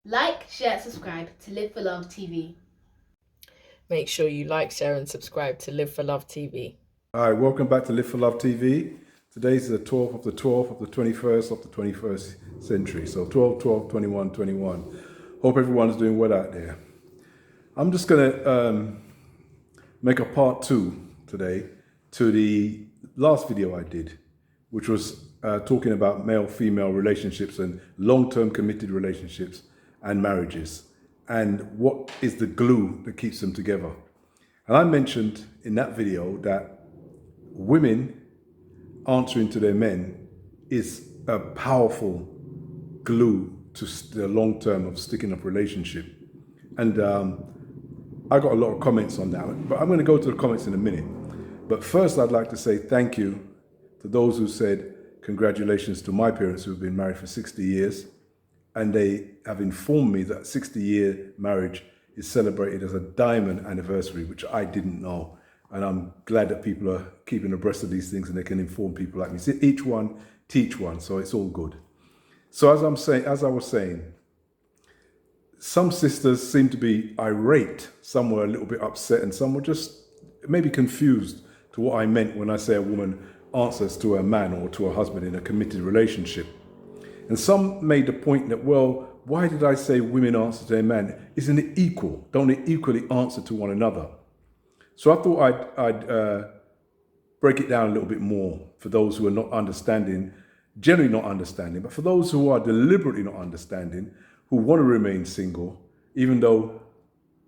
Like, share, subscribe to Live for Love TV. Make sure you like, share, and subscribe to Live for Love TV. All right, welcome back to Live for Love TV. Today's the 12th of the 12th of the 21st of the 21st century. So 12, 12, 21, 21. Hope everyone's doing well out there. I'm just going to make a part 2 today to the last video I did, which was talking about male-female relationships and long-term committed relationships and marriages, and what is the glue that keeps them together. And I mentioned in that video that women answering to their men is a powerful glue to the long term of sticking up relationship. And I got a lot of comments on that, but I'm going to go to the comments in a minute. But first, I'd like to say thank you to those who said congratulations to my parents who have been married for 60 years. And they have informed me that 60-year marriage is celebrated as a diamond anniversary, which I didn't know. And I'm glad that people are keeping abreast of these things and they can inform people like me. See, each one, teach one, so it's all good. So as I was saying, some sisters seem to be irate, some were a little bit upset, and some were just maybe confused to what I meant when I say a woman answers to a man or to a husband in a committed relationship. And some made the point that, well, why did I say women answer to their man? Isn't it equal? Don't they equally answer to one another? So I thought I'd break it down a little bit more for those who are not understanding, generally not understanding, but for those who are deliberately not understanding, who want to remain single, even though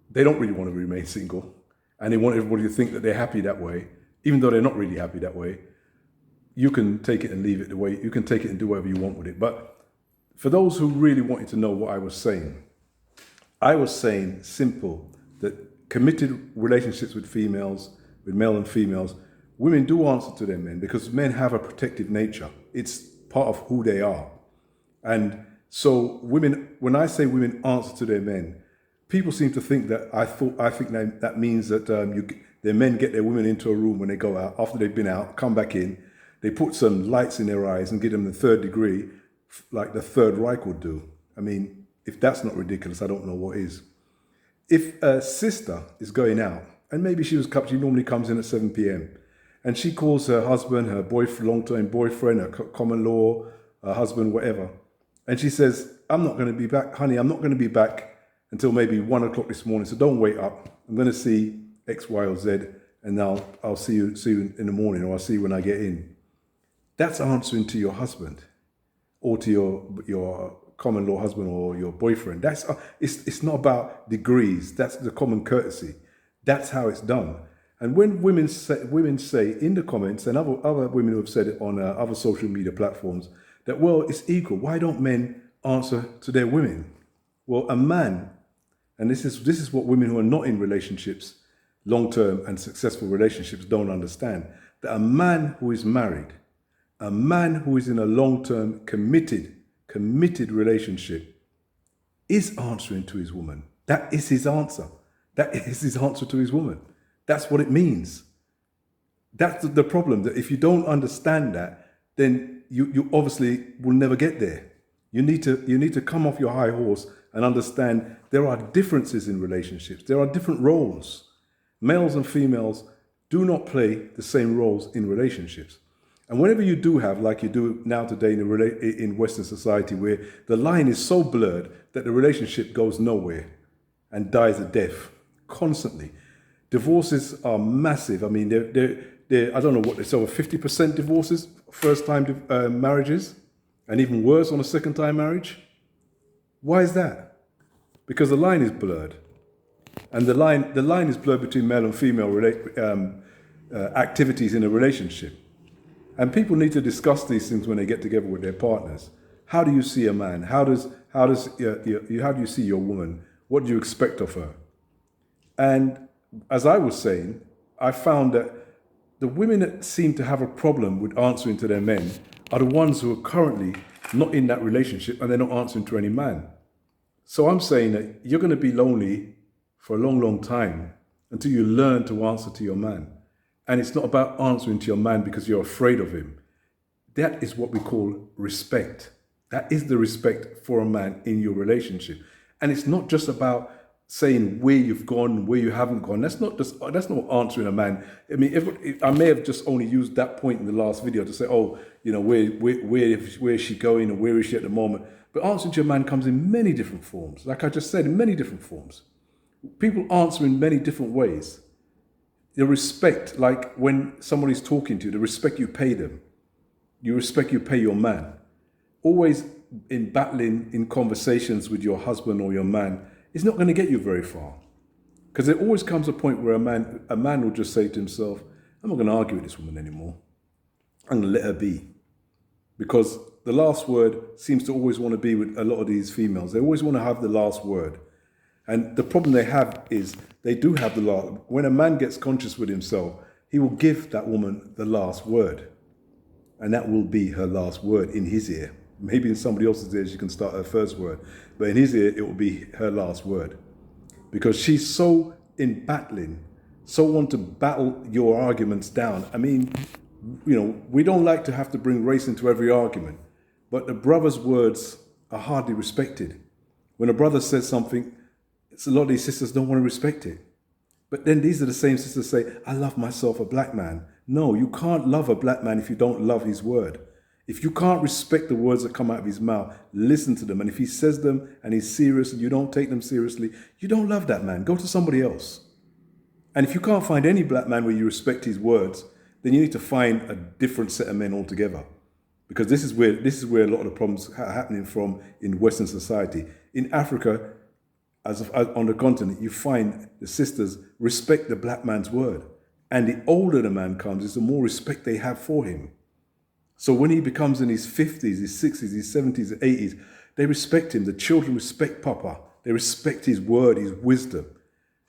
they don't really want to remain single, and they want everybody to think that they're happy that way, even though they're not really happy that way. You can take it and leave it the way, you can take it and do whatever you want with it. But for those who really wanted to know what I was saying simple, that committed relationships with females, with male and females, women do answer to their men because men have a protective nature. It's part of who they are. And so women, when I say women answer to their men, people seem to think that I think that means that their men get their women into a room when they go out, after they've been out, come back in, they put some lights in their eyes and give them the third degree, like the Third Reich would do. I mean, if that's not ridiculous, I don't know what is. If a sister is going out, and maybe she normally comes in at 7 p.m., and she calls her husband, her boyfriend, long-term boyfriend, her common law, her husband, whatever, and she says, I'm not going to be back, honey, I'm not going to be back until maybe 1 o'clock this morning, so don't wait up. I'm going to see X, Y, or Z, and I'll see you in the morning, or I'll see you when I get in. That's answering to your husband or to your common law husband or your boyfriend. It's not about degrees. That's the common courtesy. That's how it's done. And when women say in the comments, and other women who have said it on other social media platforms, that, well, it's equal. Why don't men answer to their women? Well, a man, and this is what women who are not in relationships, long-term and successful relationships, don't understand, that a man who is married, a man who is in a long-term committed relationship is answering to his woman. That is his answer. That is his answer to his woman. That's what it means. That's the problem, that if you don't understand that, then you obviously will never get there. You need to come off your high horse and understand there are differences in relationships. There are different roles. Males and females do not play the same roles in relationships. And whenever you do have, like you do now today in Western society, where the line is so blurred that the relationship goes nowhere and dies a death constantly. Divorces are massive. I mean, I don't know what, it's over 50% divorces, first-time marriages, and even worse on a second-time marriage. Why is that? Because the line is blurred. And the line is blurred between male and female activities in a relationship. And people need to discuss these things when they get together with their partners. How do you see a man? How do you see your woman? What do you expect of her? And as I was saying, I found that the women that seem to have a problem with answering to their men are the ones who are currently not in that relationship and they're not answering to any man. So I'm saying that you're going to be lonely for a long, long time until you learn to answer to your man. And it's not about answering to your man because you're afraid of him. That is what we call respect. That is the respect for a man in your relationship. And it's not just about saying where you've gone, where you haven't gone. That's not answering a man. I mean, if I may have just only used that point in the last video to say, oh, you know, where is she going, or where is she at the moment? But answering to a man comes in many different forms. Like I just said, in many different forms. People answer in many different ways. The respect, like when somebody's talking to you, the respect you pay them, you respect you pay your man. Always in battling in conversations with your husband or your man, it's not going to get you very far. Because there always comes a point where a man will just say to himself, I'm not going to argue with this woman anymore. I'm going to let her be. Because the last word seems to always want to be with a lot of these females. They always want to have the last word. And the problem they have is they do have the last. When a man gets conscious with himself, he will give that woman the last word. And that will be her last word in his ear. Maybe in somebody else's ear, she can start her first word. But in his ear, it will be her last word. Because she's so in battling, so want to battle your arguments down. I mean, you know, we don't like to have to bring race into every argument. But the brother's words are hardly respected. When a brother says something, a lot of these sisters don't want to respect it. But then these are the same sisters say, I love myself a black man. No, you can't love a black man if you don't love his word. If you can't respect the words that come out of his mouth, listen to them. And if he says them and he's serious and you don't take them seriously, you don't love that man. Go to somebody else. And if you can't find any black man where you respect his words, then you need to find a different set of men altogether. Because this is where a lot of the problems are happening from in Western society. In Africa, as on the continent, you find the sisters respect the black man's word. And the older the man comes, is the more respect they have for him. So when he becomes in his 50s, his 60s, his 70s, his 80s, they respect him. The children respect Papa. They respect his word, his wisdom.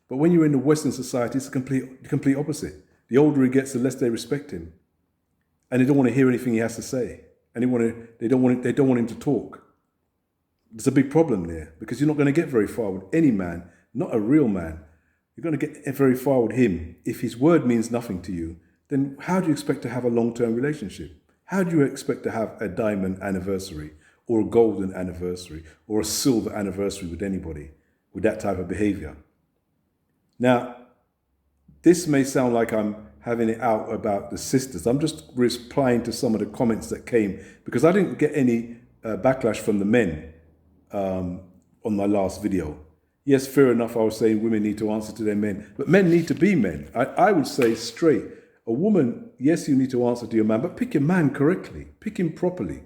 But when you're in the Western society, it's the complete opposite. The older he gets, the less they respect him. And they don't want to hear anything he has to say. And they don't want him to talk. There's a big problem there, because you're not going to get very far with any man, not a real man. You're going to get very far with him. If his word means nothing to you, then how do you expect to have a long-term relationship? How do you expect to have a diamond anniversary or a golden anniversary or a silver anniversary with anybody with that type of behavior? Now, this may sound like I'm having it out about the sisters. I'm just replying to some of the comments that came, because I didn't get any backlash from the men on my last video. Yes, fair enough, I was saying women need to answer to their men, but men need to be men. I would say straight, a woman, yes, you need to answer to your man, but pick your man correctly, pick him properly.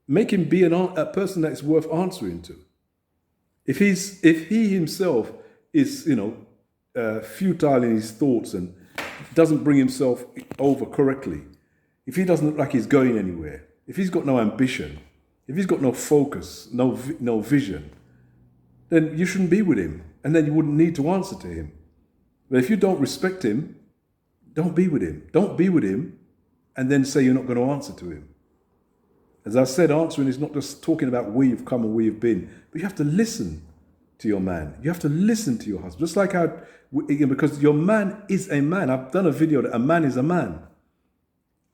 Make him be a person that's worth answering to. If he himself is, futile in his thoughts and doesn't bring himself over correctly, if he doesn't look like he's going anywhere, if he's got no ambition, if he's got no focus, no vision, then you shouldn't be with him, and then you wouldn't need to answer to him. But if you don't respect him, don't be with him. Don't be with him and then say you're not going to answer to him. As I said, answering is not just talking about where you've come and where you've been, but you have to listen to your man. You have to listen to your husband. Just like how, because your man is a man. I've done a video that a man is a man.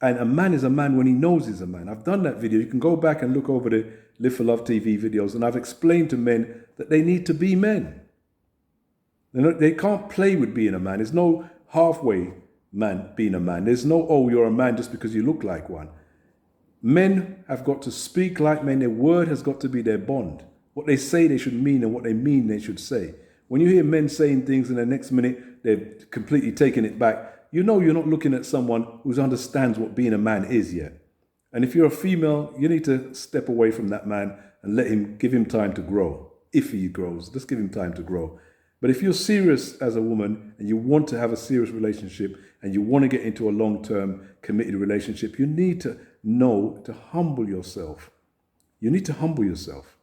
And a man is a man when he knows he's a man. I've done that video. You can go back and look over the Live for Love TV videos, and I've explained to men that they need to be men. They can't play with being a man. There's no halfway man being a man. There's no, oh, you're a man just because you look like one. Men have got to speak like men. Their word has got to be their bond. What they say they should mean, and what they mean they should say. When you hear men saying things and the next minute they're completely taking it back, you know you're not looking at someone who understands what being a man is yet. And if you're a female, you need to step away from that man and give him time to grow. If he grows, just give him time to grow. But if you're serious as a woman and you want to have a serious relationship and you want to get into a long-term committed relationship, you need to know to humble yourself. You need to humble yourself.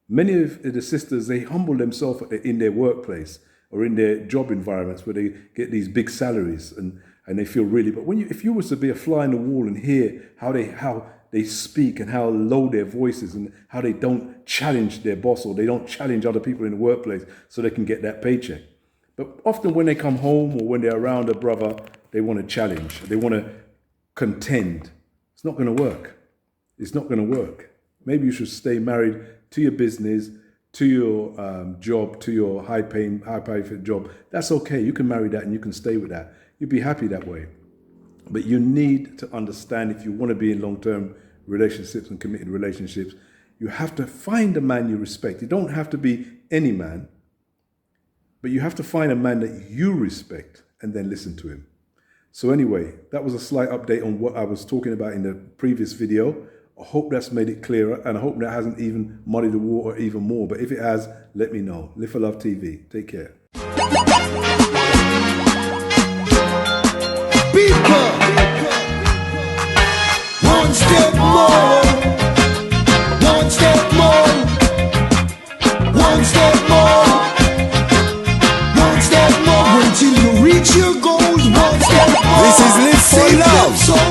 Many of the sisters, they humble themselves in their workplace or in their job environments where they get these big salaries and they feel really, but if you was to be a fly in the wall and hear how they speak and how low their voice is and how they don't challenge their boss or they don't challenge other people in the workplace so they can get that paycheck. But often when they come home or when they're around a brother, they want to challenge, they want to contend. It's not going to work. It's not going to work. Maybe you should stay married to your business, to your job, to your high paying job, that's okay. You can marry that and you can stay with that. You'll be happy that way. But you need to understand, if you want to be in long-term relationships and committed relationships, you have to find a man you respect. You don't have to be any man, but you have to find a man that you respect and then listen to him. So anyway, that was a slight update on what I was talking about in the previous video. I hope that's made it clearer, and I hope that hasn't even muddied the water even more. But if it has, let me know. Live for Love TV. Take care. People, one step more, one step more, one step more, one step more, until you reach your goals. One step more. This is Live for Love.